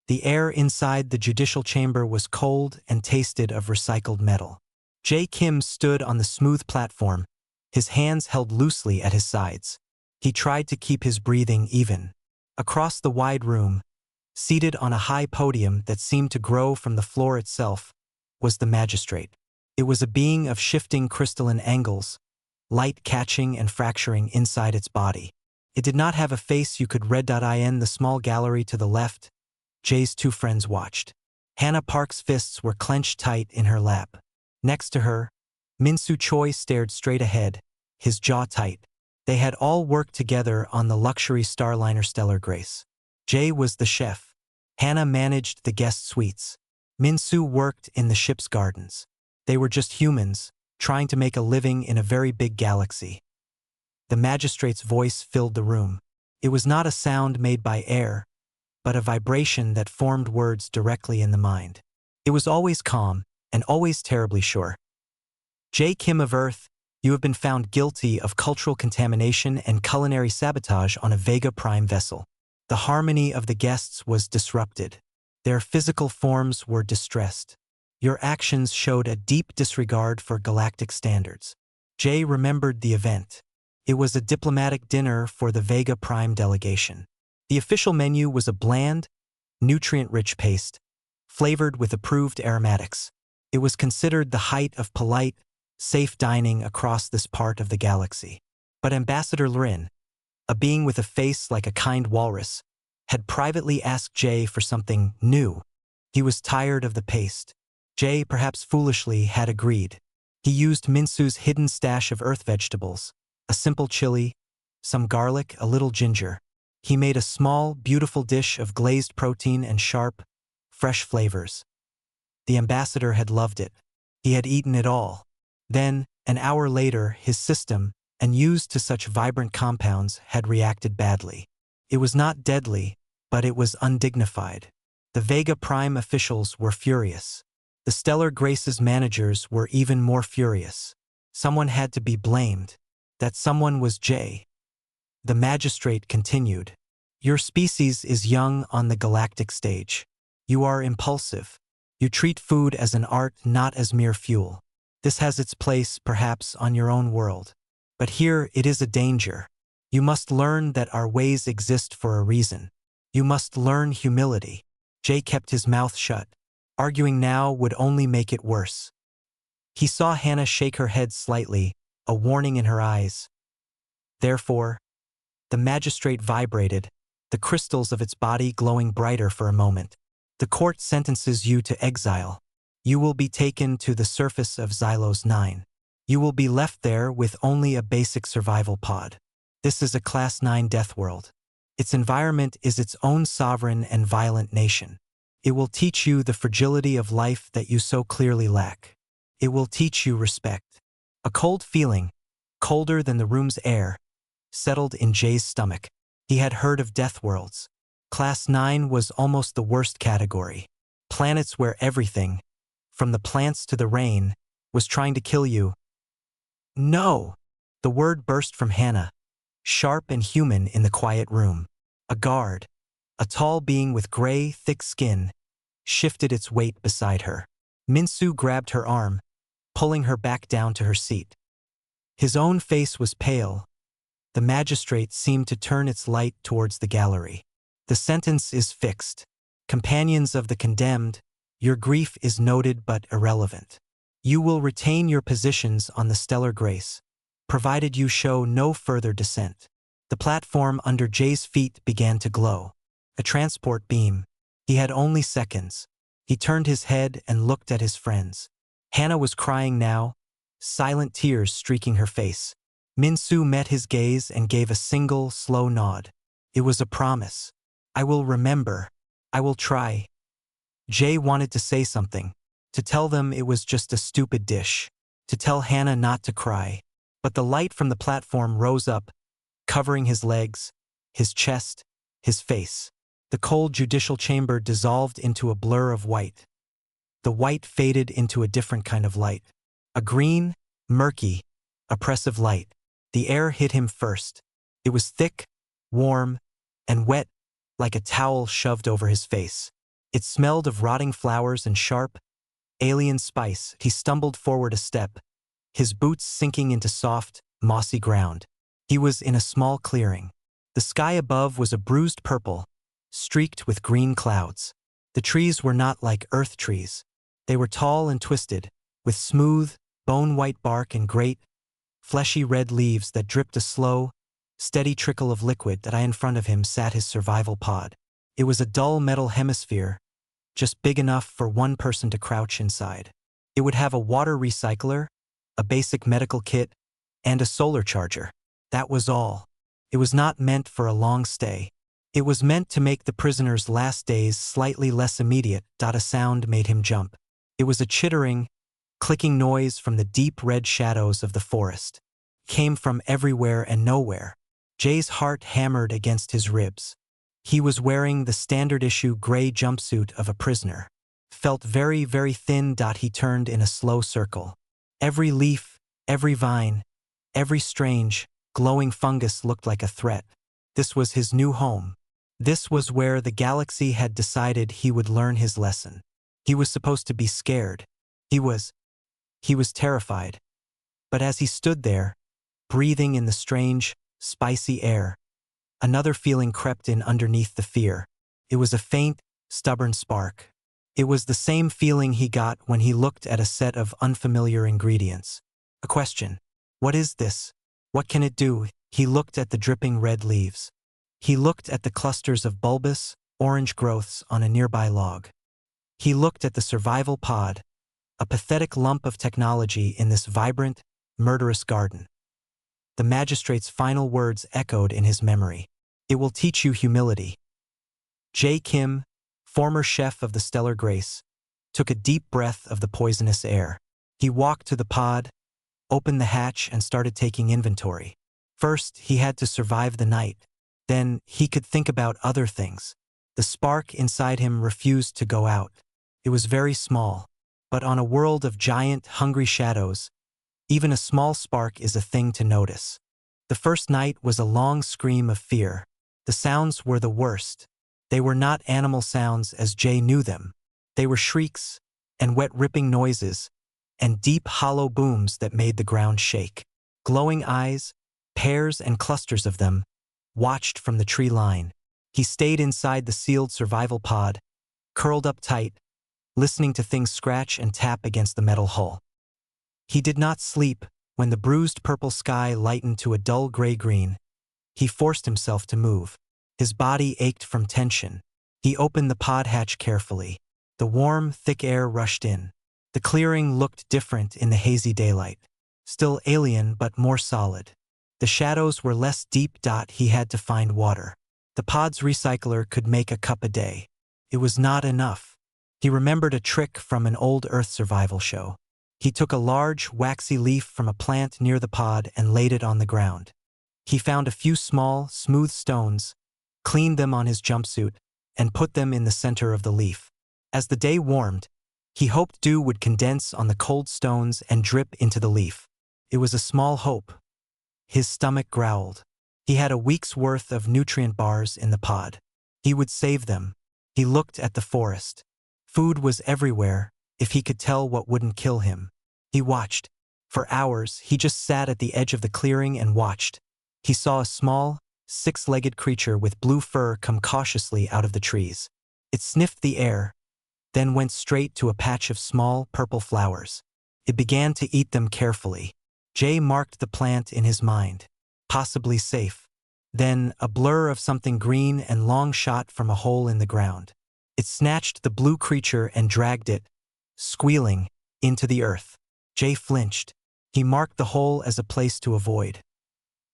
The air inside the judicial chamber was cold and tasted of recycled metal. Jae Kim stood on the smooth platform, his hands held loosely at his sides. He tried to keep his breathing even. Across the wide room, seated on a high podium that seemed to grow from the floor itself, was the magistrate. It was a being of shifting crystalline angles, light catching and fracturing inside its body. It did not have a face you could read. In the small gallery to the left, Jae's two friends watched. Hannah Park's fists were clenched tight in her lap. Next to her, Min-soo Choi stared straight ahead, his jaw tight. They had all worked together on the luxury Starliner Stellar Grace. Jae was the chef. Hannah managed the guest suites. Min-soo worked in the ship's gardens. They were just humans, trying to make a living in a very big galaxy. The magistrate's voice filled the room. It was not a sound made by air, but a vibration that formed words directly in the mind. It was always calm, and always terribly sure. Jae Kim of Earth, you have been found guilty of cultural contamination and culinary sabotage on a Vega Prime vessel. The harmony of the guests was disrupted. Their physical forms were distressed. Your actions showed a deep disregard for galactic standards. Jae remembered the event. It was a diplomatic dinner for the Vega Prime delegation. The official menu was a bland, nutrient-rich paste, flavored with approved aromatics. It was considered the height of polite, safe dining across this part of the galaxy. But Ambassador Lrin, a being with a face like a kind walrus, had privately asked Jae for something new. He was tired of the paste. Jae, perhaps foolishly, had agreed. He used Min-soo's hidden stash of earth vegetables, a simple chili, some garlic, a little ginger. He made a small, beautiful dish of glazed protein and sharp, fresh flavors. The ambassador had loved it. He had eaten it all. Then, an hour later, his system, unused to such vibrant compounds, had reacted badly. It was not deadly, but it was undignified. The Vega Prime officials were furious. The Stellar Grace's managers were even more furious. Someone had to be blamed. That someone was Jae. The magistrate continued. Your species is young on the galactic stage. You are impulsive. You treat food as an art, not as mere fuel. This has its place, perhaps, on your own world. But here it is a danger. You must learn that our ways exist for a reason. You must learn humility. Jae kept his mouth shut. Arguing now would only make it worse. He saw Hannah shake her head slightly, a warning in her eyes. Therefore, the magistrate vibrated, the crystals of its body glowing brighter for a moment. The court sentences you to exile. You will be taken to the surface of Xylos 9. You will be left there with only a basic survival pod. This is a Class 9 Deathworld. Its environment is its own sovereign and violent nation. It will teach you the fragility of life that you so clearly lack. It will teach you respect. A cold feeling, colder than the room's air, settled in Jae's stomach. He had heard of Deathworlds. Class 9 was almost the worst category. Planets where everything, from the plants to the rain, was trying to kill you. No! The word burst from Hannah, sharp and human in the quiet room. A guard, a tall being with gray, thick skin, shifted its weight beside her. Min-soo grabbed her arm, pulling her back down to her seat. His own face was pale. The magistrate seemed to turn its light towards the gallery. The sentence is fixed. Companions of the condemned, your grief is noted but irrelevant. You will retain your positions on the Stellar Grace, provided you show no further dissent. The platform under Jae's feet began to glow. A transport beam. He had only seconds. He turned his head and looked at his friends. Hannah was crying now, silent tears streaking her face. Min-soo met his gaze and gave a single, slow nod. It was a promise. I will remember. I will try. Jae wanted to say something, to tell them it was just a stupid dish, to tell Hannah not to cry. But the light from the platform rose up, covering his legs, his chest, his face. The cold judicial chamber dissolved into a blur of white. The white faded into a different kind of light. A green, murky, oppressive light. The air hit him first. It was thick, warm, and wet, like a towel shoved over his face. It smelled of rotting flowers and sharp, alien spice. He stumbled forward a step, his boots sinking into soft, mossy ground. He was in a small clearing. The sky above was a bruised purple, streaked with green clouds. The trees were not like earth trees. They were tall and twisted, with smooth, bone-white bark and great, fleshy red leaves that dripped a slow, steady trickle of liquid. That in front of him sat his survival pod. It was a dull metal hemisphere, just big enough for one person to crouch inside. It would have a water recycler, a basic medical kit, and a solar charger. That was all. It was not meant for a long stay. It was meant to make the prisoner's last days slightly less immediate. A sound made him jump. It was a chittering, clicking noise from the deep red shadows of the forest. It came from everywhere and nowhere. Jay's heart hammered against his ribs. He was wearing the standard-issue gray jumpsuit of a prisoner. Felt very, very thin. He turned in a slow circle. Every leaf, every vine, every strange, glowing fungus looked like a threat. This was his new home. This was where the galaxy had decided he would learn his lesson. He was supposed to be scared. He was terrified. But as he stood there, breathing in the strange, spicy air, another feeling crept in underneath the fear. It was a faint, stubborn spark. It was the same feeling he got when he looked at a set of unfamiliar ingredients. A question. What is this? What can it do? He looked at the dripping red leaves. He looked at the clusters of bulbous, orange growths on a nearby log. He looked at the survival pod, a pathetic lump of technology in this vibrant, murderous garden. The magistrate's final words echoed in his memory. It will teach you humility. Jay Kim, former chef of the Stellar Grace, took a deep breath of the poisonous air. He walked to the pod, opened the hatch, and started taking inventory. First, he had to survive the night. Then, he could think about other things. The spark inside him refused to go out. It was very small. But on a world of giant, hungry shadows, even a small spark is a thing to notice. The first night was a long scream of fear. The sounds were the worst. They were not animal sounds as Jay knew them. They were shrieks, and wet ripping noises, and deep hollow booms that made the ground shake. Glowing eyes, pairs and clusters of them, watched from the tree line. He stayed inside the sealed survival pod, curled up tight, listening to things scratch and tap against the metal hull. He did not sleep. When the bruised purple sky lightened to a dull gray-green, he forced himself to move. His body ached from tension. He opened the pod hatch carefully. The warm, thick air rushed in. The clearing looked different in the hazy daylight. Still alien, but more solid. The shadows were less deep. He had to find water. The pod's recycler could make a cup a day. It was not enough. He remembered a trick from an old Earth survival show. He took a large, waxy leaf from a plant near the pod and laid it on the ground. He found a few small, smooth stones, cleaned them on his jumpsuit, and put them in the center of the leaf. As the day warmed, he hoped dew would condense on the cold stones and drip into the leaf. It was a small hope. His stomach growled. He had a week's worth of nutrient bars in the pod. He would save them. He looked at the forest. Food was everywhere, if he could tell what wouldn't kill him. He watched. For hours, he just sat at the edge of the clearing and watched. He saw a small, six-legged creature with blue fur come cautiously out of the trees. It sniffed the air, then went straight to a patch of small, purple flowers. It began to eat them carefully. Jay marked the plant in his mind. Possibly safe. Then, a blur of something green and long shot from a hole in the ground. It snatched the blue creature and dragged it, squealing, into the earth. Jay flinched. He marked the hole as a place to avoid.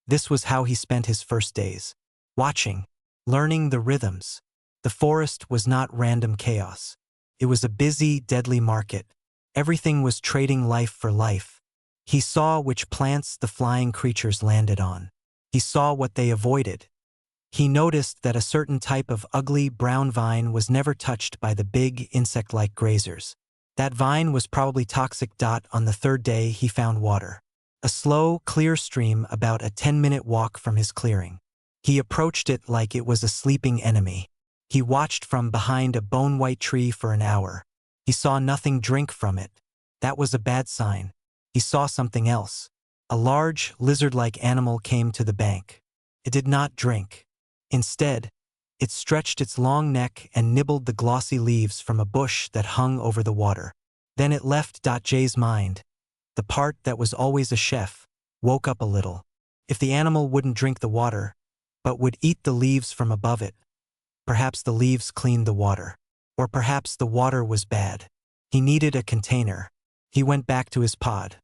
This was how he spent his first days. Watching, learning the rhythms. The forest was not random chaos. It was a busy, deadly market. Everything was trading life for life. He saw which plants the flying creatures landed on. He saw what they avoided. He noticed that a certain type of ugly brown vine was never touched by the big, insect-like grazers. That vine was probably toxic. On the third day, he found water. A slow, clear stream about a 10-minute walk from his clearing. He approached it like it was a sleeping enemy. He watched from behind a bone-white tree for an hour. He saw nothing drink from it. That was a bad sign. He saw something else. A large, lizard-like animal came to the bank. It did not drink. Instead, it stretched its long neck and nibbled the glossy leaves from a bush that hung over the water. Then it left. Jay's mind, the part that was always a chef, woke up a little. If the animal wouldn't drink the water, but would eat the leaves from above it, perhaps the leaves cleaned the water. Or perhaps the water was bad. He needed a container. He went back to his pod.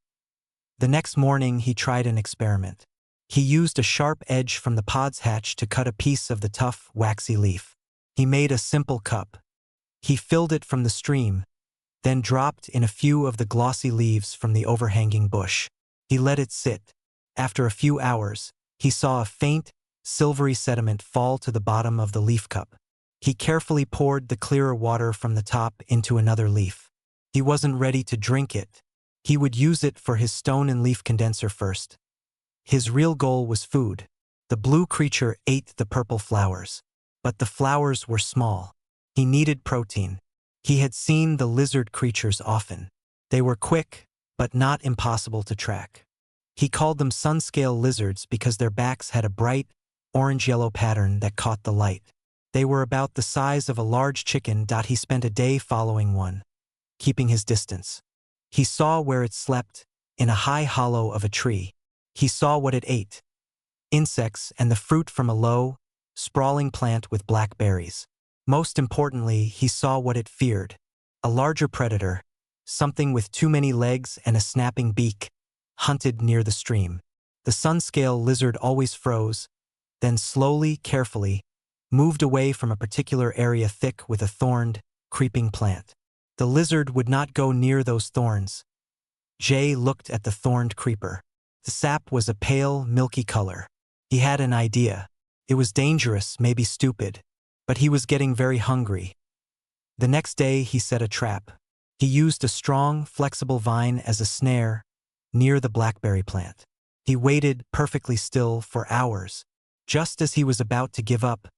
The next morning he tried an experiment. He used a sharp edge from the pod's hatch to cut a piece of the tough, waxy leaf. He made a simple cup. He filled it from the stream, then dropped in a few of the glossy leaves from the overhanging bush. He let it sit. After a few hours, he saw a faint, silvery sediment fall to the bottom of the leaf cup. He carefully poured the clearer water from the top into another leaf. He wasn't ready to drink it. He would use it for his stone and leaf condenser first. His real goal was food. The blue creature ate the purple flowers. But the flowers were small. He needed protein. He had seen the lizard creatures often. They were quick, but not impossible to track. He called them sun-scale lizards because their backs had a bright, orange-yellow pattern that caught the light. They were about the size of a large chicken. He spent a day following one, keeping his distance. He saw where it slept, in a high hollow of a tree. He saw what it ate: insects and the fruit from a low, sprawling plant with black berries. Most importantly, he saw what it feared: a larger predator, something with too many legs and a snapping beak, hunted near the stream. The sun-scale lizard always froze, then slowly, carefully, moved away from a particular area thick with a thorned, creeping plant. The lizard would not go near those thorns. Jay looked at the thorned creeper. The sap was a pale, milky color. He had an idea. It was dangerous, maybe stupid, but he was getting very hungry. The next day he set a trap. He used a strong, flexible vine as a snare near the blackberry plant. He waited perfectly still for hours. Just as he was about to give up,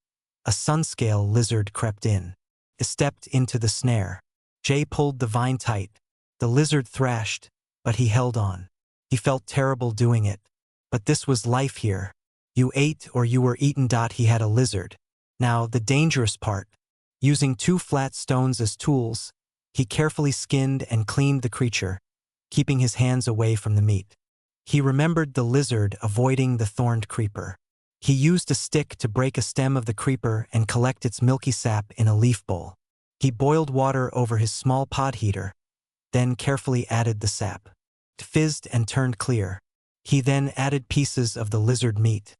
a sun-scale lizard crept in. It stepped into the snare. Jay pulled the vine tight. The lizard thrashed, but he held on. He felt terrible doing it. But this was life here. You ate or you were eaten. He had a lizard. Now, the dangerous part. Using 2 flat stones as tools, he carefully skinned and cleaned the creature, keeping his hands away from the meat. He remembered the lizard avoiding the thorned creeper. He used a stick to break a stem of the creeper and collect its milky sap in a leaf bowl. He boiled water over his small pod heater, then carefully added the sap. It fizzed and turned clear. He then added pieces of the lizard meat.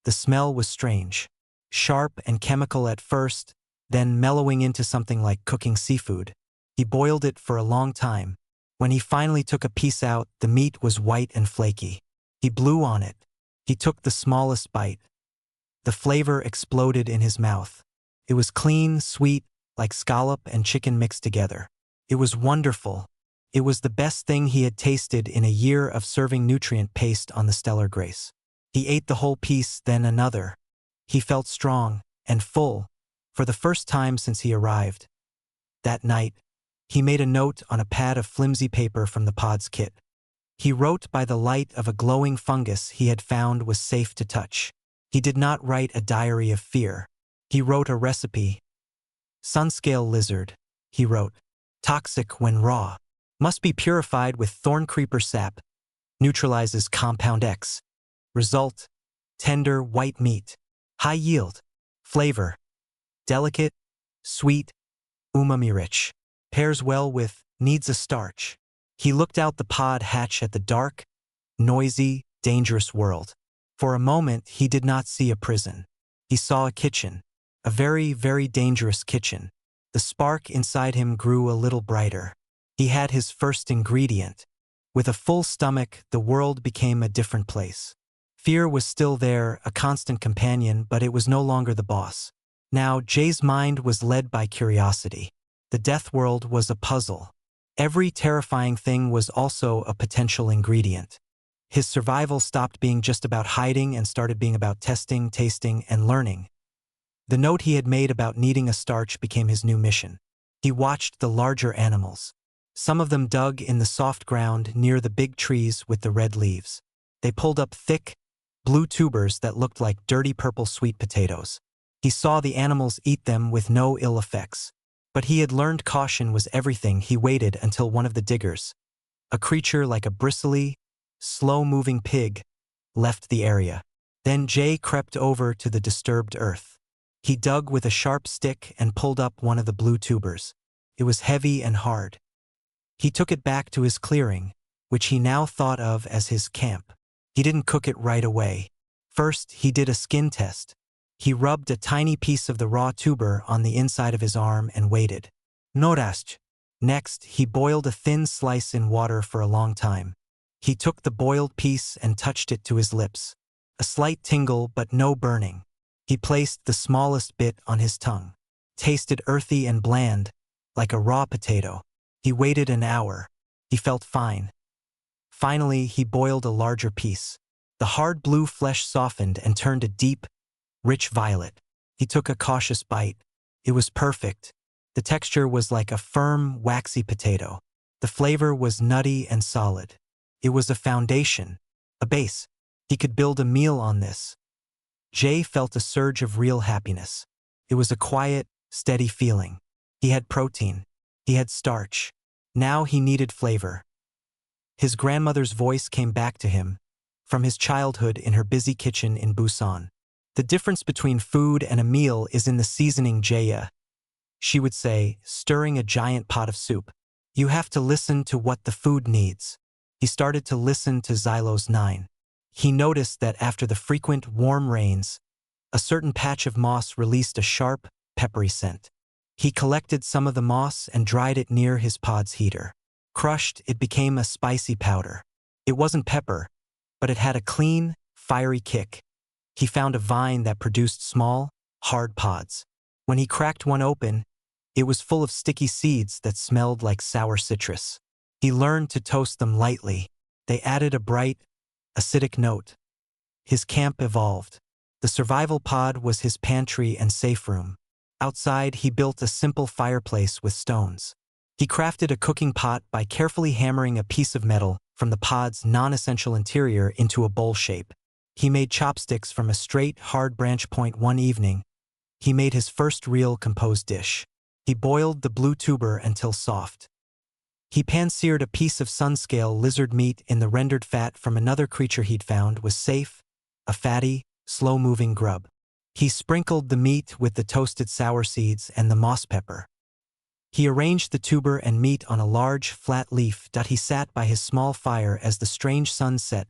The smell was strange, sharp and chemical at first, then mellowing into something like cooking seafood. He boiled it for a long time. When he finally took a piece out, the meat was white and flaky. He blew on it. He took the smallest bite. The flavor exploded in his mouth. It was clean, sweet, like scallop and chicken mixed together. It was wonderful. It was the best thing he had tasted in a year of serving nutrient paste on the Stellar Grace. He ate the whole piece, then another. He felt strong and full, for the first time since he arrived. That night, he made a note on a pad of flimsy paper from the pod's kit. He wrote by the light of a glowing fungus he had found was safe to touch. He did not write a diary of fear. He wrote a recipe. Sun-scale lizard, he wrote. Toxic when raw. Must be purified with thorn creeper sap. Neutralizes compound X. Result: tender, white meat. High yield. Flavor: delicate, sweet, umami-rich. Pairs well with, needs a starch. He looked out the pod hatch at the dark, noisy, dangerous world. For a moment, he did not see a prison. He saw a kitchen. A very, very dangerous kitchen. The spark inside him grew a little brighter. He had his first ingredient. With a full stomach, the world became a different place. Fear was still there, a constant companion, but it was no longer the boss. Now, Jay's mind was led by curiosity. The Deathworld was a puzzle. Every terrifying thing was also a potential ingredient. His survival stopped being just about hiding and started being about testing, tasting, and learning. The note he had made about needing a starch became his new mission. He watched the larger animals. Some of them dug in the soft ground near the big trees with the red leaves. They pulled up thick, blue tubers that looked like dirty purple sweet potatoes. He saw the animals eat them with no ill effects. But he had learned caution was everything. He waited until one of the diggers, a creature like a bristly, slow-moving pig, left the area. Then Jay crept over to the disturbed earth. He dug with a sharp stick and pulled up one of the blue tubers. It was heavy and hard. He took it back to his clearing, which he now thought of as his camp. He didn't cook it right away. First, he did a skin test. He rubbed a tiny piece of the raw tuber on the inside of his arm and waited. Norast. Next, he boiled a thin slice in water for a long time. He took the boiled piece and touched it to his lips. A slight tingle but no burning. He placed the smallest bit on his tongue. Tasted earthy and bland, like a raw potato. He waited an hour. He felt fine. Finally, he boiled a larger piece. The hard blue flesh softened and turned a deep, rich violet. He took a cautious bite. It was perfect. The texture was like a firm, waxy potato. The flavor was nutty and solid. It was a foundation, a base. He could build a meal on this. Jay felt a surge of real happiness. It was a quiet, steady feeling. He had protein. He had starch. Now he needed flavor. His grandmother's voice came back to him, from his childhood in her busy kitchen in Busan. The difference between food and a meal is in the seasoning, Jaya. She would say, stirring a giant pot of soup. You have to listen to what the food needs. He started to listen to Class-9. He noticed that after the frequent warm rains, a certain patch of moss released a sharp, peppery scent. He collected some of the moss and dried it near his pod's heater. Crushed, it became a spicy powder. It wasn't pepper, but it had a clean, fiery kick. He found a vine that produced small, hard pods. When he cracked one open, it was full of sticky seeds that smelled like sour citrus. He learned to toast them lightly. They added a bright, acidic note. His camp evolved. The survival pod was his pantry and safe room. Outside, he built a simple fireplace with stones. He crafted a cooking pot by carefully hammering a piece of metal from the pod's non-essential interior into a bowl shape. He made chopsticks from a straight, hard branch point. One evening, he made his first real composed dish. He boiled the blue tuber until soft. He pan-seared a piece of sun-scale lizard meat in the rendered fat from another creature he'd found was safe, a fatty, slow-moving grub. He sprinkled the meat with the toasted sour seeds and the moss pepper. He arranged the tuber and meat on a large, flat leaf. He sat by his small fire as the strange sun set,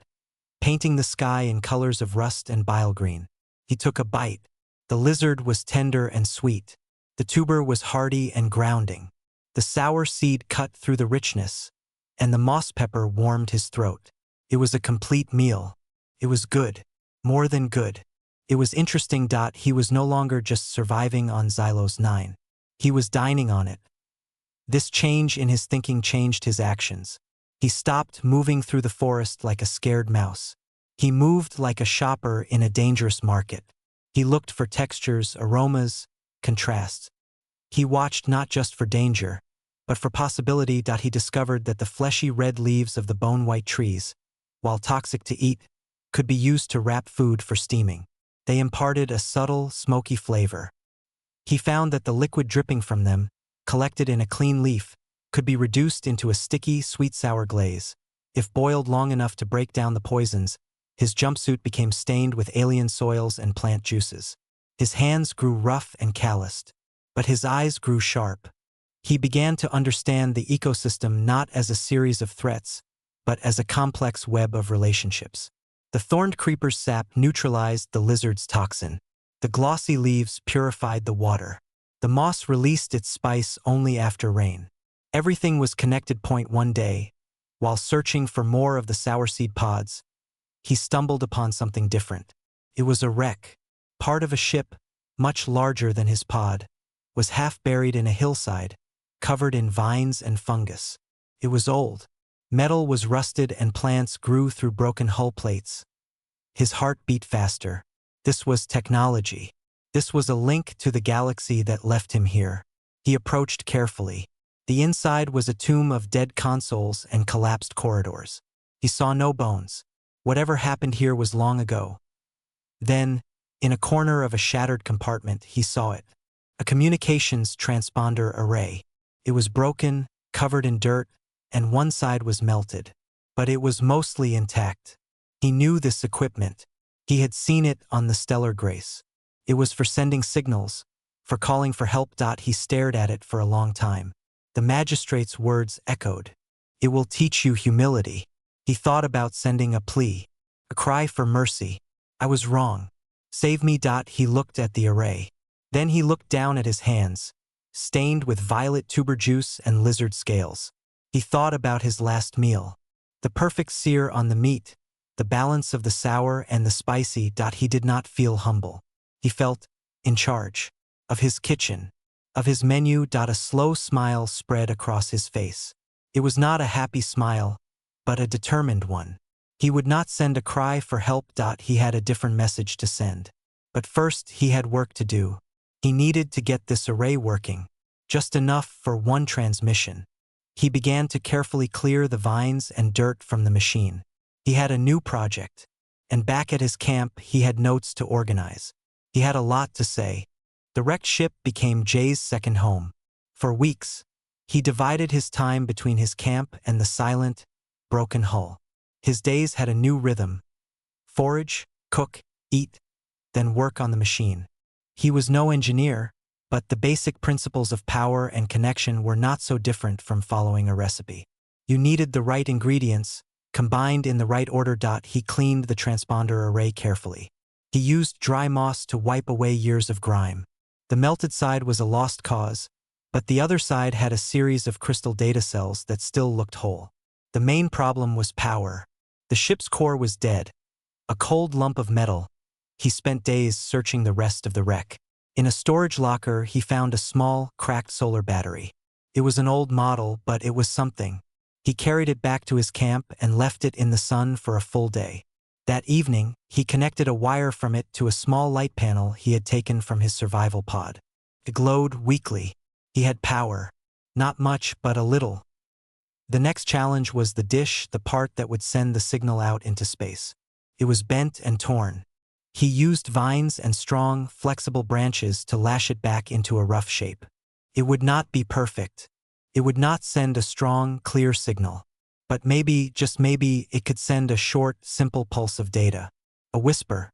painting the sky in colors of rust and bile green. He took a bite. The lizard was tender and sweet. The tuber was hearty and grounding. The sour seed cut through the richness, and the moss pepper warmed his throat. It was a complete meal. It was good. More than good. It was interesting. He was no longer just surviving on Class-9. He was dining on it. This change in his thinking changed his actions. He stopped moving through the forest like a scared mouse. He moved like a shopper in a dangerous market. He looked for textures, aromas, contrasts. He watched not just for danger, but for possibility. He discovered that the fleshy red leaves of the bone-white trees, while toxic to eat, could be used to wrap food for steaming. They imparted a subtle, smoky flavor. He found that the liquid dripping from them, collected in a clean leaf, could be reduced into a sticky, sweet-sour glaze. If boiled long enough to break down the poisons, his jumpsuit became stained with alien soils and plant juices. His hands grew rough and calloused, but his eyes grew sharp. He began to understand the ecosystem not as a series of threats, but as a complex web of relationships. The thorned creeper's sap neutralized the lizard's toxin. The glossy leaves purified the water. The moss released its spice only after rain. Everything was connected. One day, while searching for more of the sour seed pods, he stumbled upon something different. It was a wreck. Part of a ship, much larger than his pod, was half buried in a hillside, covered in vines and fungus. It was old. Metal was rusted and plants grew through broken hull plates. His heart beat faster. This was technology. This was a link to the galaxy that left him here. He approached carefully. The inside was a tomb of dead consoles and collapsed corridors. He saw no bones. Whatever happened here was long ago. Then, in a corner of a shattered compartment, he saw it. A communications transponder array. It was broken, covered in dirt, and one side was melted. But it was mostly intact. He knew this equipment. He had seen it on the Stellar Grace. It was for sending signals, for calling for help. He stared at it for a long time. The magistrate's words echoed. It will teach you humility. He thought about sending a plea, a cry for mercy. I was wrong. Save me. He looked at the array. Then he looked down at his hands, stained with violet tuber juice and lizard scales. He thought about his last meal. The perfect sear on the meat, the balance of the sour and the spicy. He did not feel humble. He felt in charge of his kitchen, of his menu. A slow smile spread across his face. It was not a happy smile, but a determined one. He would not send a cry for help. He had a different message to send. But first he had work to do. He needed to get this array working, just enough for one transmission. He began to carefully clear the vines and dirt from the machine. He had a new project, and back at his camp he had notes to organize. He had a lot to say. The wrecked ship became Jay's second home. For weeks, he divided his time between his camp and the silent, broken hull. His days had a new rhythm. Forage, cook, eat, then work on the machine. He was no engineer, but the basic principles of power and connection were not so different from following a recipe. You needed the right ingredients, combined in the right order. He cleaned the transponder array carefully. He used dry moss to wipe away years of grime. The melted side was a lost cause, but the other side had a series of crystal data cells that still looked whole. The main problem was power. The ship's core was dead, a cold lump of metal. He spent days searching the rest of the wreck. In a storage locker, he found a small, cracked solar battery. It was an old model, but it was something. He carried it back to his camp and left it in the sun for a full day. That evening, he connected a wire from it to a small light panel he had taken from his survival pod. It glowed weakly. He had power. Not much, but a little. The next challenge was the dish, the part that would send the signal out into space. It was bent and torn. He used vines and strong, flexible branches to lash it back into a rough shape. It would not be perfect. It would not send a strong, clear signal. But maybe, just maybe, it could send a short, simple pulse of data. A whisper.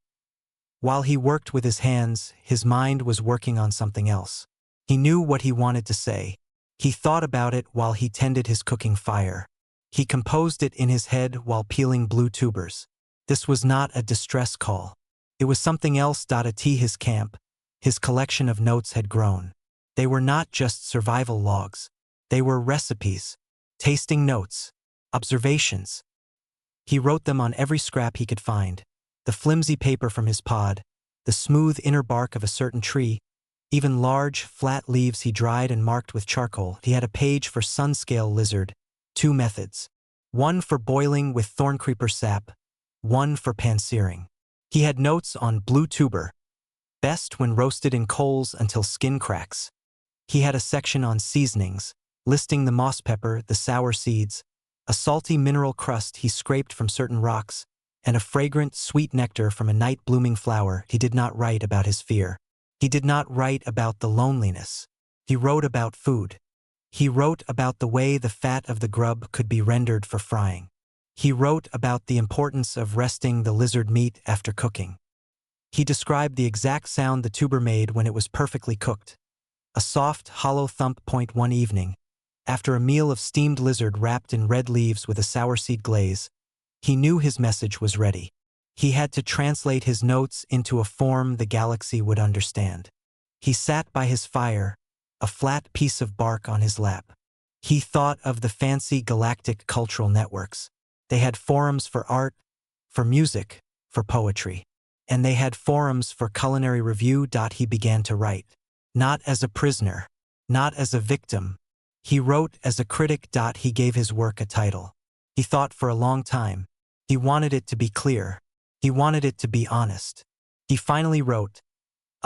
While he worked with his hands, his mind was working on something else. He knew what he wanted to say. He thought about it while he tended his cooking fire. He composed it in his head while peeling blue tubers. This was not a distress call. It was something else. At his camp, his collection of notes had grown. They were not just survival logs. They were recipes, tasting notes, observations. He wrote them on every scrap he could find. The flimsy paper from his pod, the smooth inner bark of a certain tree, even large, flat leaves he dried and marked with charcoal. He had a page for sun-scale lizard, 2 methods. One for boiling with thorncreeper sap, one for pan-searing. He had notes on blue tuber, best when roasted in coals until skin cracks. He had a section on seasonings, listing the moss pepper, the sour seeds, a salty mineral crust he scraped from certain rocks, and a fragrant, sweet nectar from a night-blooming flower. He did not write about his fear. He did not write about the loneliness. He wrote about food. He wrote about the way the fat of the grub could be rendered for frying. He wrote about the importance of resting the lizard meat after cooking. He described the exact sound the tuber made when it was perfectly cooked. A soft, hollow thump. One evening, after a meal of steamed lizard wrapped in red leaves with a sour seed glaze, he knew his message was ready. He had to translate his notes into a form the galaxy would understand. He sat by his fire, a flat piece of bark on his lap. He thought of the fancy galactic cultural networks. They had forums for art, for music, for poetry. And they had forums for culinary review. He began to write. Not as a prisoner, not as a victim. He wrote as a critic. He gave his work a title. He thought for a long time. He wanted it to be clear. He wanted it to be honest. He finally wrote,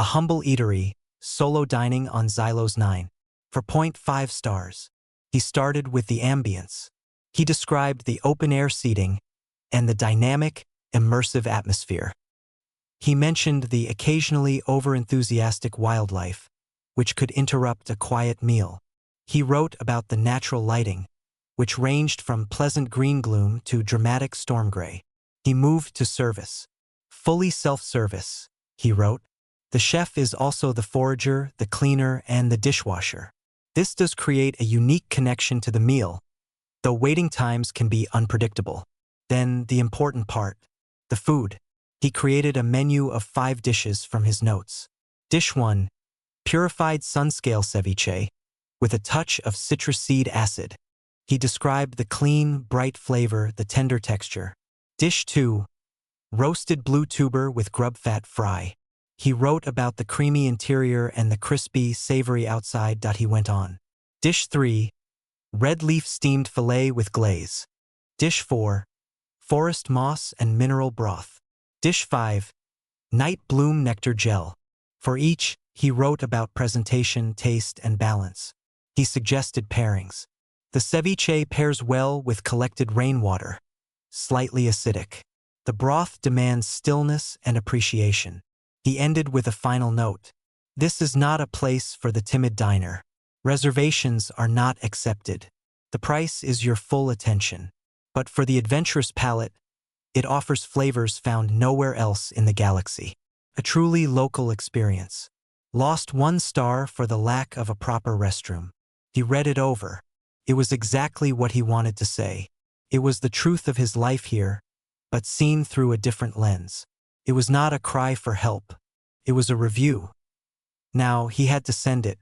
A humble eatery, solo dining on Class-9. For 0.5 stars. He started with the ambience. He described the open-air seating and the dynamic, immersive atmosphere. He mentioned the occasionally over-enthusiastic wildlife, which could interrupt a quiet meal. He wrote about the natural lighting, which ranged from pleasant green gloom to dramatic storm gray. He moved to service. Fully self-service, he wrote. The chef is also the forager, the cleaner, and the dishwasher. This does create a unique connection to the meal, though waiting times can be unpredictable. Then the important part, the food. He created a menu of 5 dishes from his notes. Dish 1, purified sun-scale ceviche, with a touch of citrus seed acid. He described the clean, bright flavor, the tender texture. Dish 2, roasted blue tuber with grub fat fry. He wrote about the creamy interior and the crispy, savory outside. He went on. Dish 3, red leaf steamed fillet with glaze. Dish 4, forest moss and mineral broth. Dish 5, night bloom nectar gel. For each, he wrote about presentation, taste, and balance. He suggested pairings. The ceviche pairs well with collected rainwater, slightly acidic. The broth demands stillness and appreciation. He ended with a final note. This is not a place for the timid diner. Reservations are not accepted. The price is your full attention. But for the adventurous palate, it offers flavors found nowhere else in the galaxy. A truly local experience. Lost 1 star for the lack of a proper restroom. He read it over. It was exactly what he wanted to say. It was the truth of his life here, but seen through a different lens. It was not a cry for help. It was a review. Now he had to send it.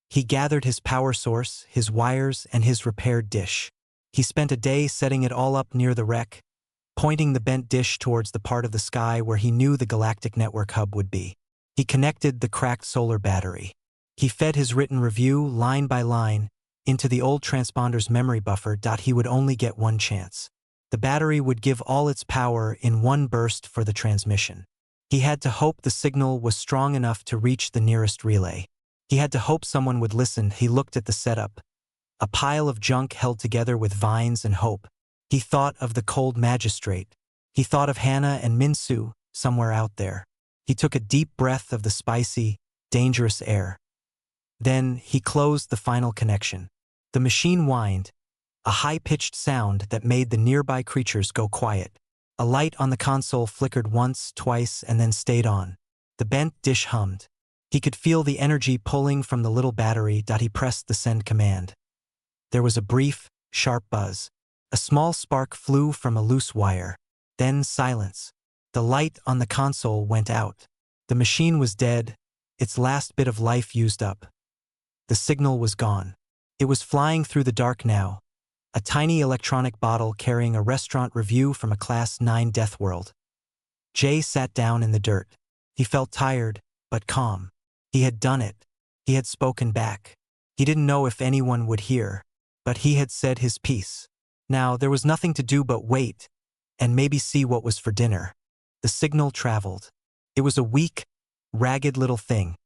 He gathered his power source, his wires, and his repaired dish. He spent a day setting it all up near the wreck, pointing the bent dish towards the part of the sky where he knew the galactic network hub would be. He connected the cracked solar battery. He fed his written review, line by line, into the old transponder's memory buffer. He would only get 1 chance. The battery would give all its power in 1 burst for the transmission. He had to hope the signal was strong enough to reach the nearest relay. He had to hope someone would listen. He looked at the setup. A pile of junk held together with vines and hope. He thought of the cold magistrate. He thought of Hannah and Minsu, somewhere out there. He took a deep breath of the spicy, dangerous air. Then he closed the final connection. The machine whined, a high-pitched sound that made the nearby creatures go quiet. A light on the console flickered once, twice, and then stayed on. The bent dish hummed. He could feel the energy pulling from the little battery. He pressed the send command. There was a brief, sharp buzz. A small spark flew from a loose wire. Then silence. The light on the console went out. The machine was dead, its last bit of life used up. The signal was gone. It was flying through the dark now, a tiny electronic bottle carrying a restaurant review from a Class-9 Deathworld. Jay sat down in the dirt. He felt tired, but calm. He had done it. He had spoken back. He didn't know if anyone would hear, but he had said his piece. Now there was nothing to do but wait, and maybe see what was for dinner. The signal traveled. It was a weak, ragged little thing,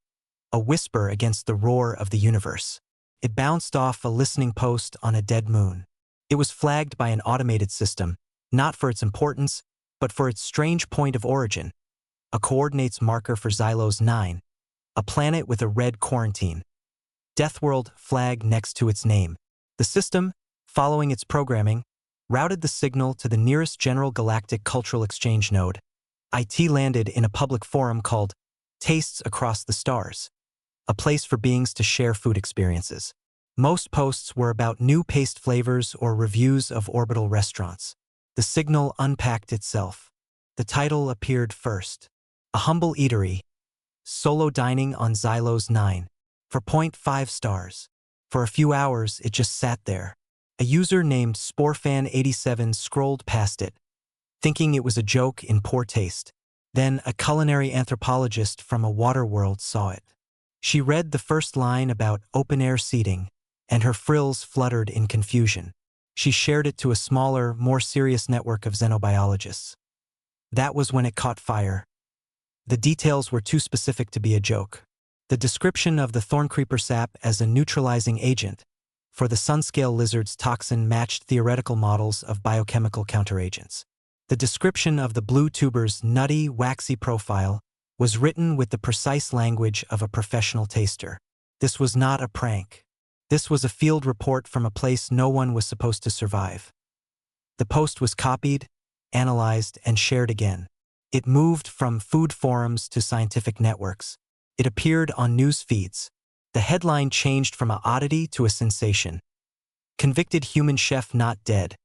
a whisper against the roar of the universe. It bounced off a listening post on a dead moon. It was flagged by an automated system, not for its importance, but for its strange point of origin, a coordinates marker for Class-9, a planet with a red quarantine. Deathworld flag next to its name. The system, following its programming, routed the signal to the nearest General Galactic Cultural Exchange node. IT landed in a public forum called Tastes Across the Stars, a place for beings to share food experiences. Most posts were about new paste flavors or reviews of orbital restaurants. The signal unpacked itself. The title appeared first. A humble eatery, solo dining on Class-9, for 0.5 stars. For a few hours, it just sat there. A user named Sporefan87 scrolled past it, thinking it was a joke in poor taste. Then a culinary anthropologist from a water world saw it. She read the first line about open-air seating, and her frills fluttered in confusion. She shared it to a smaller, more serious network of xenobiologists. That was when it caught fire. The details were too specific to be a joke. The description of the thorncreeper sap as a neutralizing agent for the sunscale lizard's toxin matched theoretical models of biochemical counteragents. The description of the blue tuber's nutty, waxy profile was written with the precise language of a professional taster. This was not a prank. This was a field report from a place no one was supposed to survive. The post was copied, analyzed, and shared again. It moved from food forums to scientific networks. It appeared on news feeds. The headline changed from an oddity to a sensation. Convicted human chef not dead,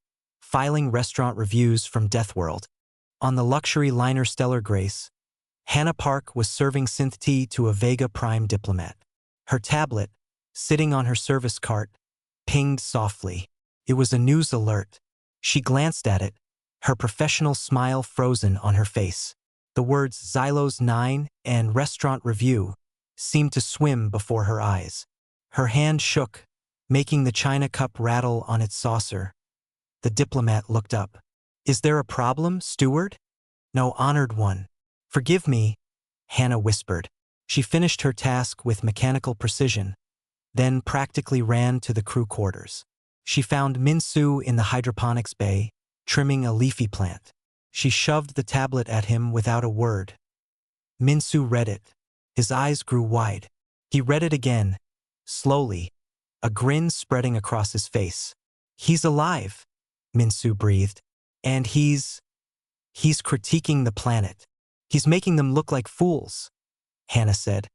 filing restaurant reviews from Deathworld. On the luxury liner Stellar Grace, Hannah Park was serving synth tea to a Vega Prime diplomat. Her tablet, sitting on her service cart, pinged softly. It was a news alert. She glanced at it, her professional smile frozen on her face. The words Xylos-9 and Restaurant Review seemed to swim before her eyes. Her hand shook, making the china cup rattle on its saucer. The diplomat looked up. "Is there a problem, steward?" "No, honored one." "Forgive me," Hannah whispered. She finished her task with mechanical precision, then practically ran to the crew quarters. She found Min-Soo in the hydroponics bay, trimming a leafy plant. She shoved the tablet at him without a word. Min-Soo read it. His eyes grew wide. He read it again, slowly, a grin spreading across his face. "He's alive," Min-Soo breathed. "And he's critiquing the planet. He's making them look like fools," Hannah said,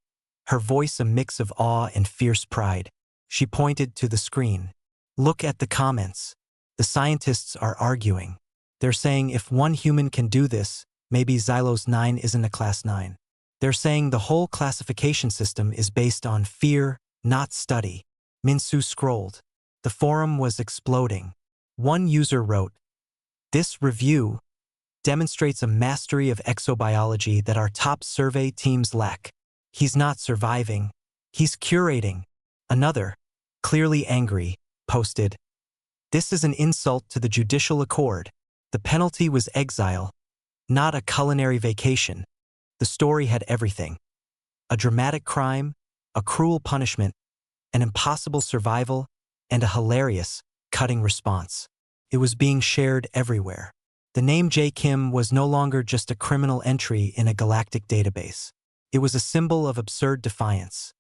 her voice a mix of awe and fierce pride. She pointed to the screen. "Look at the comments. The scientists are arguing. They're saying if one human can do this, maybe Xylos-9 isn't a Class 9. They're saying the whole classification system is based on fear, not study." Min-Soo scrolled. The forum was exploding. One user wrote, "This review demonstrates a mastery of exobiology that our top survey teams lack. He's not surviving. He's curating." Another, clearly angry, posted, "This is an insult to the judicial accord. The penalty was exile, not a culinary vacation." The story had everything. A dramatic crime, a cruel punishment, an impossible survival, and a hilarious, cutting response. It was being shared everywhere. The name J. Kim was no longer just a criminal entry in a galactic database. It was a symbol of absurd defiance.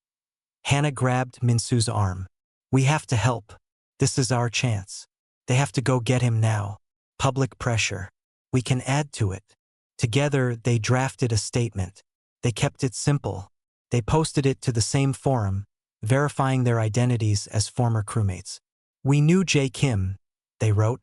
Hannah grabbed Min-Soo's arm. "We have to help. This is our chance. They have to go get him now. Public pressure. We can add to it." Together, they drafted a statement. They kept it simple. They posted it to the same forum, verifying their identities as former crewmates. "We knew J. Kim," they wrote.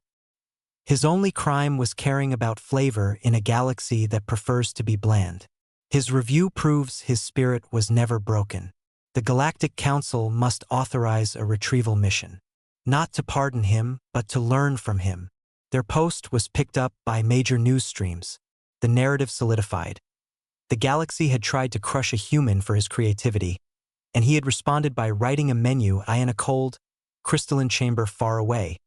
"His only crime was caring about flavor in a galaxy that prefers to be bland. His review proves his spirit was never broken. The Galactic Council must authorize a retrieval mission. Not to pardon him, but to learn from him." Their post was picked up by major news streams. The narrative solidified. The galaxy had tried to crush a human for his creativity, and he had responded by writing a menu in a cold, crystalline chamber far away.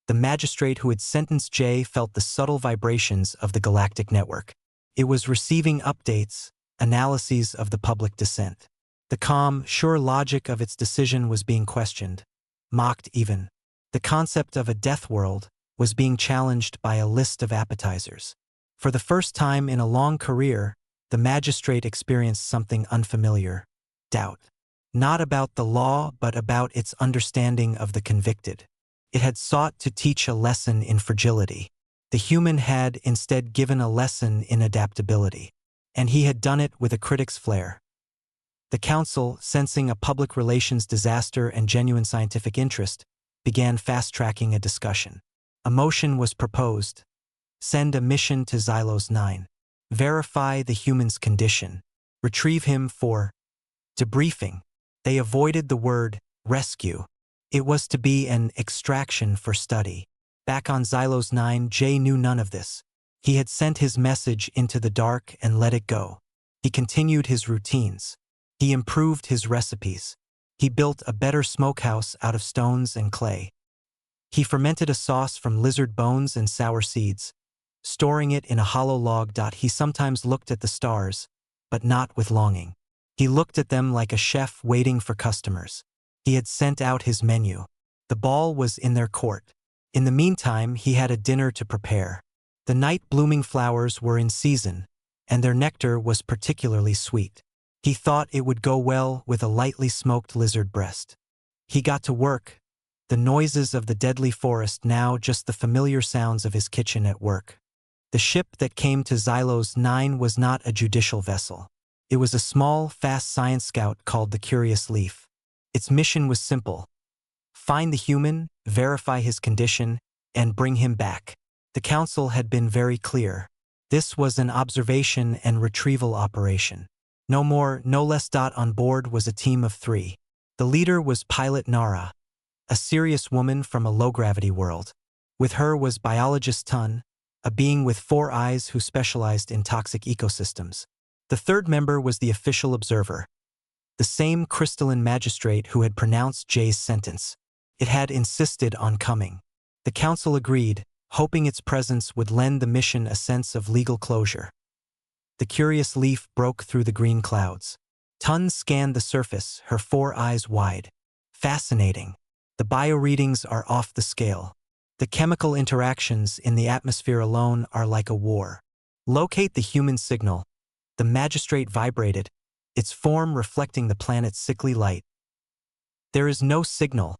The magistrate who had sentenced Jay felt the subtle vibrations of the galactic network. It was receiving updates, analyses of the public dissent. The calm, sure logic of its decision was being questioned, mocked even. The concept of a death world was being challenged by a list of appetizers. For the first time in a long career, the magistrate experienced something unfamiliar: doubt. Not about the law, but about its understanding of the convicted. It had sought to teach a lesson in fragility. The human had instead given a lesson in adaptability. And he had done it with a critic's flair. The council, sensing a public relations disaster and genuine scientific interest, began fast-tracking a discussion. A motion was proposed. Send a mission to Xylos-9. Verify the human's condition. Retrieve him for debriefing. They avoided the word rescue. It was to be an extraction for study. Back on Xylos-9, Jay knew none of this. He had sent his message into the dark and let it go. He continued his routines. He improved his recipes. He built a better smokehouse out of stones and clay. He fermented a sauce from lizard bones and sour seeds, storing it in a hollow log. He sometimes looked at the stars, but not with longing. He looked at them like a chef waiting for customers. He had sent out his menu. The ball was in their court. In the meantime, he had a dinner to prepare. The night-blooming flowers were in season, and their nectar was particularly sweet. He thought it would go well with a lightly smoked lizard breast. He got to work, the noises of the deadly forest now just the familiar sounds of his kitchen at work. The ship that came to Class-9 was not a judicial vessel. It was a small, fast science scout called the Curious Leaf. Its mission was simple: find the human, verify his condition, and bring him back. The council had been very clear. This was an observation and retrieval operation. No more, no less. On board was a team of 3. The leader was pilot Nara, a serious woman from a low-gravity world. With her was biologist Tun, a being with 4 eyes who specialized in toxic ecosystems. The third member was the official observer, the same crystalline magistrate who had pronounced Jay's sentence. It had insisted on coming. The council agreed, hoping its presence would lend the mission a sense of legal closure. The Curious Leaf broke through the green clouds. Tun scanned the surface, her 4 eyes wide. Fascinating. The bioreadings are off the scale. The chemical interactions in the atmosphere alone are like a war. Locate the human signal. The magistrate vibrated, its form reflecting the planet's sickly light. There is no signal,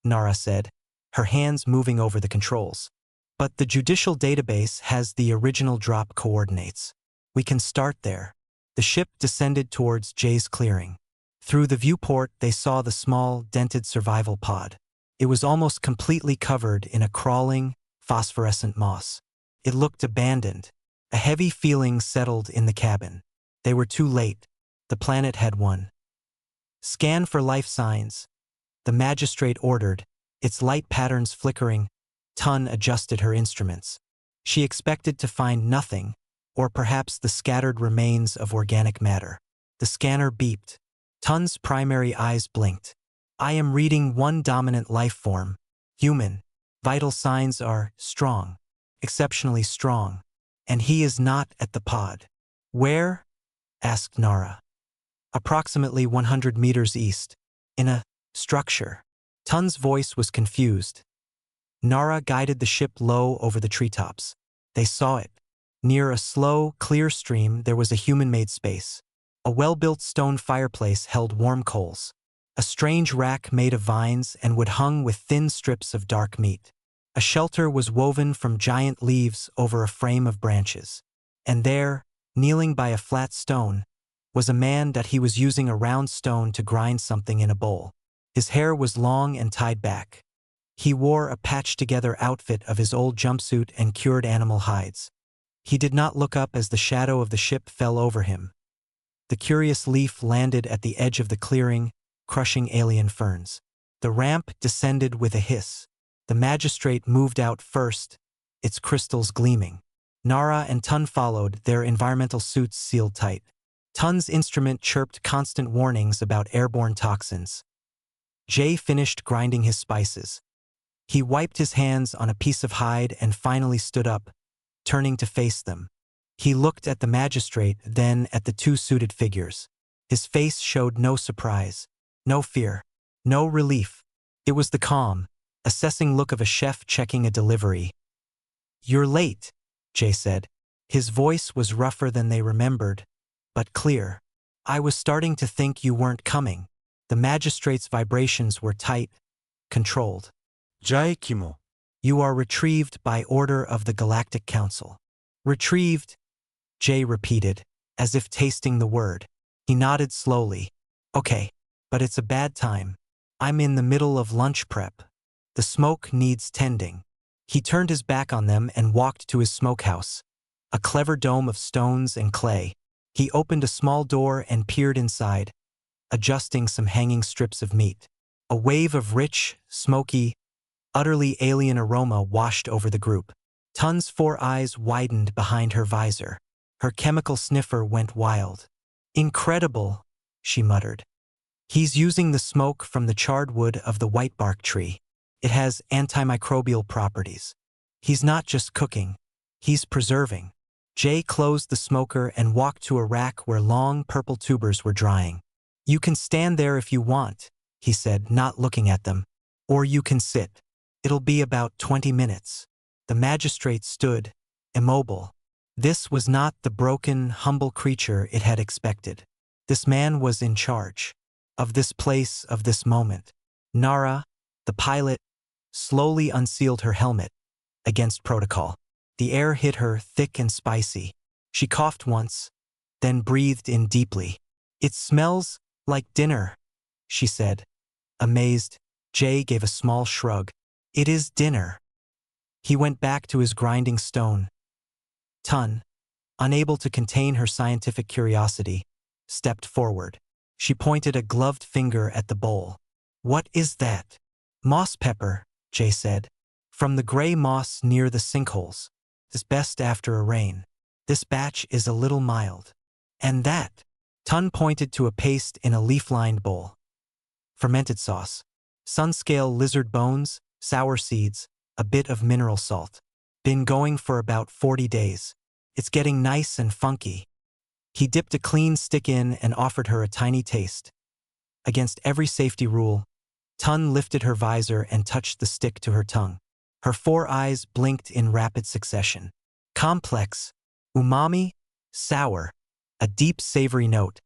Nara said, her hands moving over the controls. But the judicial database has the original drop coordinates. We can start there. The ship descended towards Jay's clearing. Through the viewport, they saw the small, dented survival pod. It was almost completely covered in a crawling, phosphorescent moss. It looked abandoned. A heavy feeling settled in the cabin. They were too late. The planet had won. Scan for life signs, the magistrate ordered, its light patterns flickering. Tun adjusted her instruments. She expected to find nothing, or perhaps the scattered remains of organic matter. The scanner beeped. Tun's primary eyes blinked. I am reading one dominant life form, human. Vital signs are strong, exceptionally strong, and he is not at the pod. Where? Asked Nara. Approximately 100 meters east, in a structure. Tun's voice was confused. Nara guided the ship low over the treetops. They saw it. Near a slow, clear stream there was a human-made space. A well-built stone fireplace held warm coals. A strange rack made of vines and wood hung with thin strips of dark meat. A shelter was woven from giant leaves over a frame of branches. And there, kneeling by a flat stone, was a man that he was using a round stone to grind something in a bowl. His hair was long and tied back. He wore a patched-together outfit of his old jumpsuit and cured animal hides. He did not look up as the shadow of the ship fell over him. The Curious Leaf landed at the edge of the clearing, crushing alien ferns. The ramp descended with a hiss. The magistrate moved out first, its crystals gleaming. Nara and Tun followed, their environmental suits sealed tight. Tun's instrument chirped constant warnings about airborne toxins. Jay finished grinding his spices. He wiped his hands on a piece of hide and finally stood up, turning to face them. He looked at the magistrate, then at the 2 suited figures. His face showed no surprise, no fear, no relief. It was the calm, assessing look of a chef checking a delivery. You're late, Jay said. His voice was rougher than they remembered, but clear. I was starting to think you weren't coming. The magistrate's vibrations were tight, controlled. Jaekimo. You are retrieved by order of the Galactic Council. Retrieved, Jay repeated, as if tasting the word. He nodded slowly. Okay, but it's a bad time. I'm in the middle of lunch prep. The smoke needs tending. He turned his back on them and walked to his smokehouse, a clever dome of stones and clay. He opened a small door and peered inside, adjusting some hanging strips of meat. A wave of rich, smoky, utterly alien aroma washed over the group. Tun's 4 eyes widened behind her visor. Her chemical sniffer went wild. Incredible, she muttered. He's using the smoke from the charred wood of the whitebark tree. It has antimicrobial properties. He's not just cooking, he's preserving. Jay closed the smoker and walked to a rack where long purple tubers were drying. "You can stand there if you want," he said, not looking at them. "Or you can sit. It'll be about 20 minutes. The magistrate stood, immobile. This was not the broken, humble creature it had expected. This man was in charge. Of this place, of this moment. Nara, the pilot, slowly unsealed her helmet, against protocol. The air hit her thick and spicy. She coughed once, then breathed in deeply. "It smells like dinner," she said. Amazed, Jay gave a small shrug. "It is dinner." He went back to his grinding stone. Tun, unable to contain her scientific curiosity, stepped forward. She pointed a gloved finger at the bowl. "What is that?" "Moss pepper," Jay said. "From the gray moss near the sinkholes. It's best after a rain. This batch is a little mild." "And that?" Tun pointed to a paste in a leaf-lined bowl. "Fermented sauce. Sun-scale lizard bones, sour seeds, a bit of mineral salt. Been going for about 40 days. It's getting nice and funky." He dipped a clean stick in and offered her a tiny taste. Against every safety rule, Tun lifted her visor and touched the stick to her tongue. Her 4 eyes blinked in rapid succession. Complex, umami, sour, a deep savory note.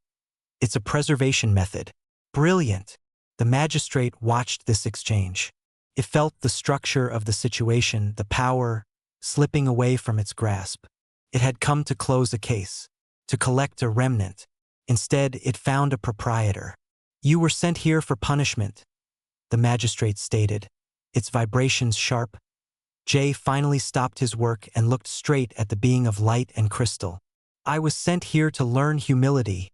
"It's a preservation method." "Brilliant." The magistrate watched this exchange. It felt the structure of the situation, the power, slipping away from its grasp. It had come to close a case, to collect a remnant. Instead, it found a proprietor. "You were sent here for punishment," the magistrate stated, its vibrations sharp. Jay finally stopped his work and looked straight at the being of light and crystal. "I was sent here to learn humility,"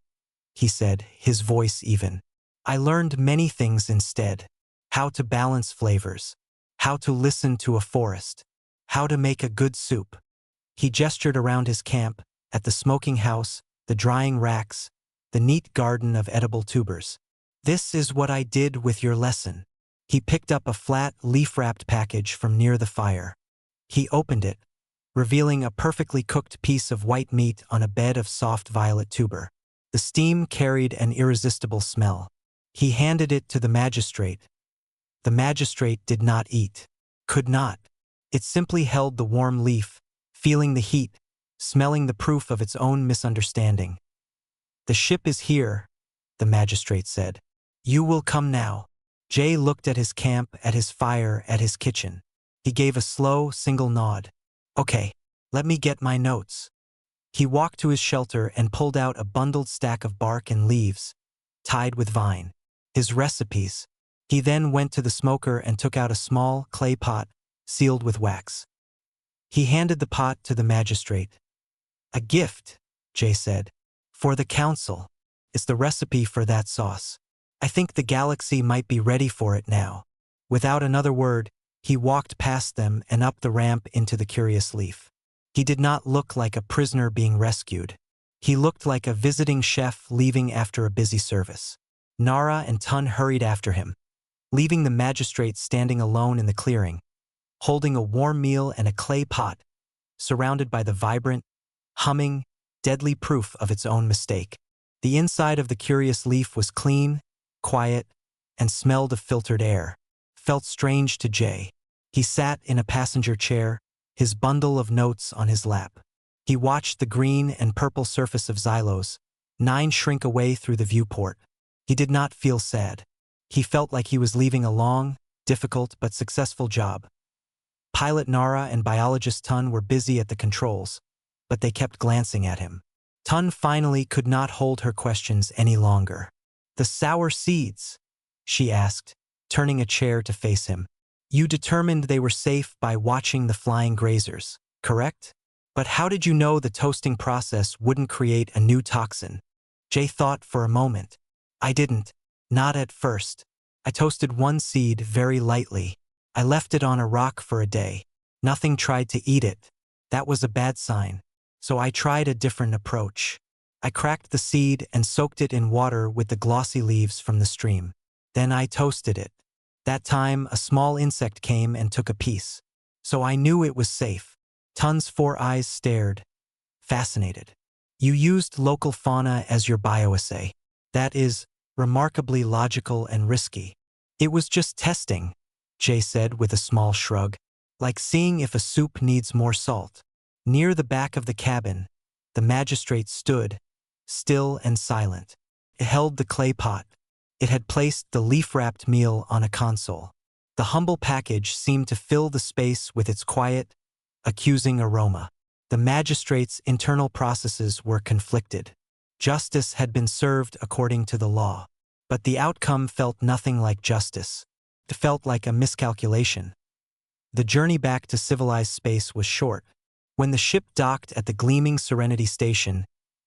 he said, his voice even. "I learned many things instead. How to balance flavors. How to listen to a forest. How to make a good soup." He gestured around his camp, at the smoking house, the drying racks, the neat garden of edible tubers. "This is what I did with your lesson." He picked up a flat, leaf-wrapped package from near the fire. He opened it, revealing a perfectly cooked piece of white meat on a bed of soft violet tuber. The steam carried an irresistible smell. He handed it to the magistrate. The magistrate did not eat. Could not. It simply held the warm leaf, feeling the heat, smelling the proof of its own misunderstanding. "The ship is here," the magistrate said. "You will come now." Jay looked at his camp, at his fire, at his kitchen. He gave a slow, single nod. "Okay, let me get my notes." He walked to his shelter and pulled out a bundled stack of bark and leaves, tied with vine. His recipes. He then went to the smoker and took out a small clay pot, sealed with wax. He handed the pot to the magistrate. "A gift," Jay said. "For the council. It's the recipe for that sauce. I think the galaxy might be ready for it now." Without another word, he walked past them and up the ramp into the curious leaf. He did not look like a prisoner being rescued. He looked like a visiting chef leaving after a busy service. Nara and Tun hurried after him, leaving the magistrate standing alone in the clearing, holding a warm meal and a clay pot, surrounded by the vibrant, humming, deadly proof of its own mistake. The inside of the curious leaf was clean, quiet, and smelled of filtered air. Felt strange to Jay. He sat in a passenger chair, his bundle of notes on his lap. He watched the green and purple surface of Xylos, 9 shrink away through the viewport. He did not feel sad. He felt like he was leaving a long, difficult but successful job. Pilot Nara and biologist Tun were busy at the controls, but they kept glancing at him. Tun finally could not hold her questions any longer. "The sour seeds?" she asked, turning a chair to face him. "You determined they were safe by watching the flying grazers, correct? But how did you know the toasting process wouldn't create a new toxin?" Jay thought for a moment. "I didn't. Not at first. I toasted one seed very lightly. I left it on a rock for a day. Nothing tried to eat it. That was a bad sign. So I tried a different approach. I cracked the seed and soaked it in water with the glossy leaves from the stream. Then I toasted it. That time, a small insect came and took a piece. So I knew it was safe." Tun's 4 eyes stared, fascinated. You used local fauna as your bioassay. That is remarkably logical and risky. It was just testing, Jay said with a small shrug, like seeing if a soup needs more salt. Near the back of the cabin, the magistrate stood, still and silent. It held the clay pot. It had placed the leaf-wrapped meal on a console. The humble package seemed to fill the space with its quiet, accusing aroma. The magistrate's internal processes were conflicted. Justice had been served according to the law. But the outcome felt nothing like justice. It felt like a miscalculation. The journey back to civilized space was short. When the ship docked at the gleaming Serenity Station,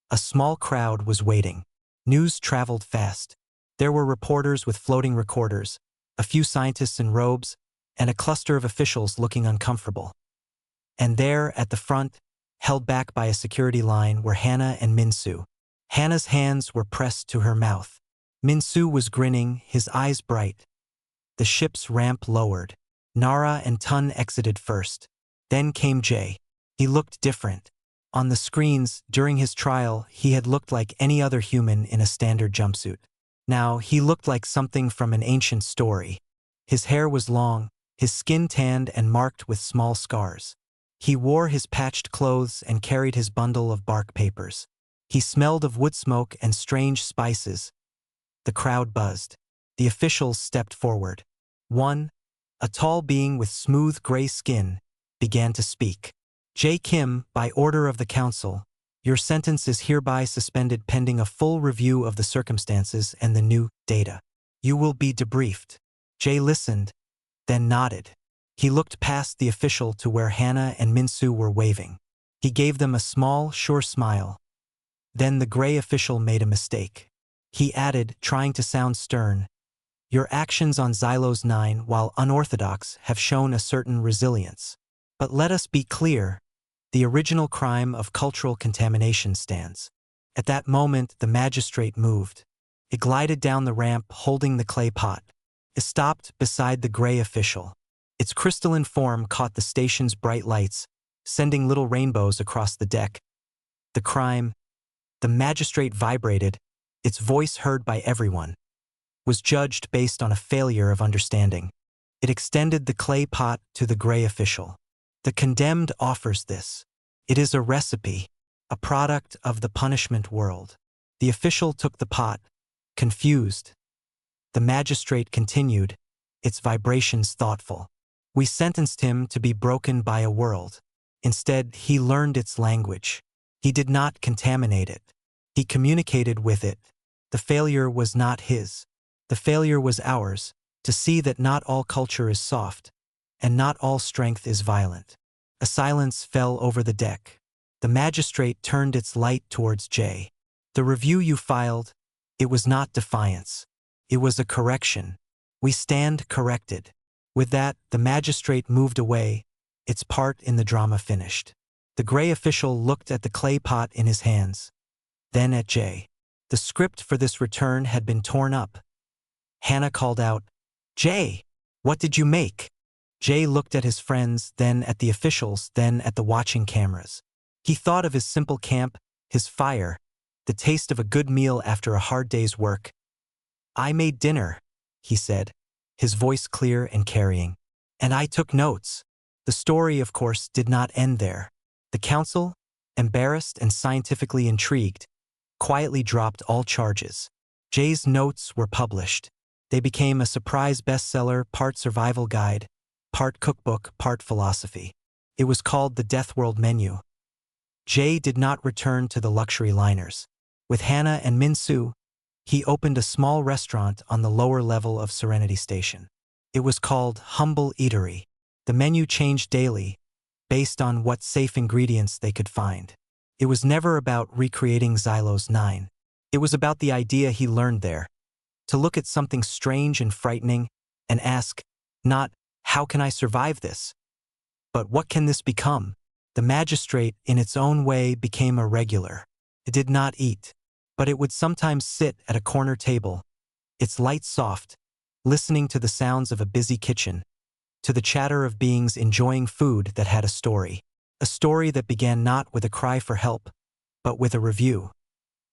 a small crowd was waiting. News traveled fast. There were reporters with floating recorders, a few scientists in robes, and a cluster of officials looking uncomfortable. And there, at the front, held back by a security line, were Hannah and Minsu. Hannah's hands were pressed to her mouth. Minsu was grinning, his eyes bright. The ship's ramp lowered. Nara and Tun exited first. Then came Jay. He looked different. On the screens, during his trial, he had looked like any other human in a standard jumpsuit. Now, he looked like something from an ancient story. His hair was long, his skin tanned and marked with small scars. He wore his patched clothes and carried his bundle of bark papers. He smelled of wood smoke and strange spices. The crowd buzzed. The officials stepped forward. One, a tall being with smooth gray skin, began to speak. J. Kim, by order of the council, your sentence is hereby suspended pending a full review of the circumstances and the new data. You will be debriefed. Jay listened, then nodded. He looked past the official to where Hannah and Minsu were waving. He gave them a small, sure smile. Then the gray official made a mistake. He added, trying to sound stern, your actions on Xylos 9, while unorthodox, have shown a certain resilience. But let us be clear, the original crime of cultural contamination stands. At that moment, the magistrate moved. It glided down the ramp, holding the clay pot. It stopped beside the gray official. Its crystalline form caught the station's bright lights, sending little rainbows across the deck. The crime, the magistrate vibrated, its voice heard by everyone, was judged based on a failure of understanding. It extended the clay pot to the gray official. The condemned offers this. It is a recipe, a product of the punishment world. The official took the pot, confused. The magistrate continued, its vibrations thoughtful. We sentenced him to be broken by a world. Instead, he learned its language. He did not contaminate it. He communicated with it. The failure was not his. The failure was ours, to see that not all culture is soft, and not all strength is violent. A silence fell over the deck. The magistrate turned its light towards Jay. The review you filed, it was not defiance. It was a correction. We stand corrected. With that, the magistrate moved away, its part in the drama finished. The gray official looked at the clay pot in his hands, then at Jay. The script for this return had been torn up. Hannah called out, Jay, what did you make? Jay looked at his friends, then at the officials, then at the watching cameras. He thought of his simple camp, his fire, the taste of a good meal after a hard day's work. I made dinner, he said, his voice clear and carrying. And I took notes. The story, of course, did not end there. The council, embarrassed and scientifically intrigued, quietly dropped all charges. Jay's notes were published. They became a surprise bestseller, part survival guide, part cookbook, part philosophy. It was called the Deathworld menu. Jay did not return to the luxury liners. With Hannah and Minsu, he opened a small restaurant on the lower level of Serenity Station. It was called Humble Eatery. The menu changed daily, based on what safe ingredients they could find. It was never about recreating Xylos 9. It was about the idea he learned there, to look at something strange and frightening and ask, not, how can I survive this? But what can this become? The magistrate, in its own way, became a regular. It did not eat, but it would sometimes sit at a corner table, its light soft, listening to the sounds of a busy kitchen, to the chatter of beings enjoying food that had a story. A story that began not with a cry for help, but with a review.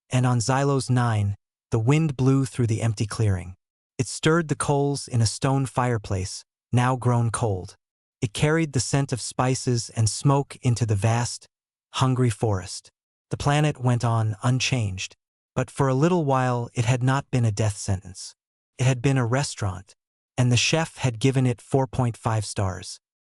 And on Xylo's 9, the wind blew through the empty clearing. It stirred the coals in a stone fireplace, now grown cold. It carried the scent of spices and smoke into the vast, hungry forest. The planet went on unchanged, but for a little while it had not been a death sentence. It had been a restaurant, and the chef had given it 4.5 stars.